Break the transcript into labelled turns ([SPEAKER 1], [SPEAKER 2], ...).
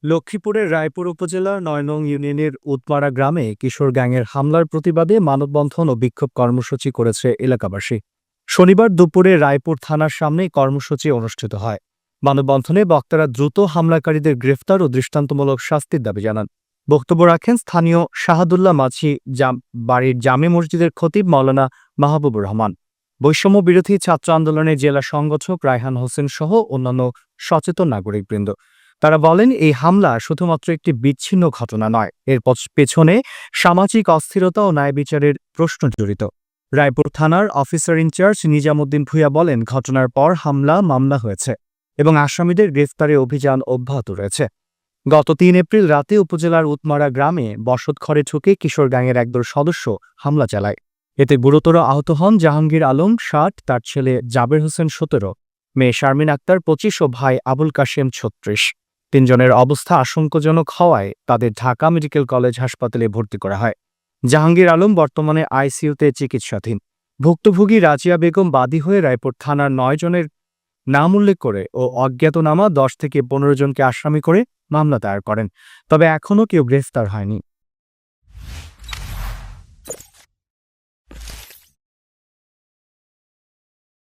[SPEAKER 1] লক্ষ্মীপুরের রায়পুর উপজেলার ৯ নং ইউনিয়নের উৎমারা গ্রামে কিশোর গ্যাংয়ের হামলার প্রতিবাদে মানববন্ধন ও বিক্ষোভ কর্মসূচি করেছে এলাকাবাসী। শনিবার দুপুরে রায়পুর থানার সামনে কর্মসূচি অনুষ্ঠিত হয়। মানববন্ধনে বক্তারা দ্রুত হামলাকারীদের গ্রেফতার ও দৃষ্টান্তমূলক শাস্তির দাবি জানান। বক্তব্য রাখেন স্থানীয় শাহাদুল্লাহ মাঝি বাড়ির জামে মসজিদের খতিব মাওলানা মাহবুবুর রহমান। বৈষম্য বিরোধী ছাত্র আন্দোলনের জেলা সংগঠক রায়হান হোসেন সহ অন্যান্য সচেতন নাগরিকবৃন্দ। তারা বলেন, এই হামলা শুধুমাত্র একটি বিচ্ছিন্ন ঘটনা নয়, এর পেছনে সামাজিক অস্থিরতা ও ন্যায় বিচারের প্রশ্ন জড়িত। রায়পুর থানার অফিসার ইনচার্জ নিজামুদ্দিন ভূঁইয়া বলেন, ঘটনার পর মামলা হয়েছে এবং আসামিদের গ্রেফতারে অভিযান অব্যাহত রয়েছে। গত ৩ এপ্রিল রাতে উপজেলার উৎমারা গ্রামে বসতঘরে ঢুকে কিশোর গ্যাংয়ের একদল সদস্য হামলা চালায়। এতে গুরুতর আহত হন জাহাঙ্গীর আলম ৬০, তার ছেলে জাবের হোসেন ১৭, মেয়ে শারমিন আক্তার ২৫ ও ভাই আবুল কাশেম ৩৬। তিনজনের অবস্থা আশঙ্কাজনক হওয়ায় তাদের ঢাকা মেডিকেল কলেজ হাসপাতালে ভর্তি করা হয়। জাহাঙ্গীর আলম বর্তমানে আইসিইউতে চিকিৎসাধীন। ভুক্তভোগী রাজিয়া বেগম বাদী হয়ে রায়পুর থানার ৯ জনের নাম উল্লেখ করে ও অজ্ঞাতনামা ১০ থেকে ১৫ জনকে আসামি করে মামলা দায়ের করেন। তবে এখনও কেউ গ্রেফতার হয়নি।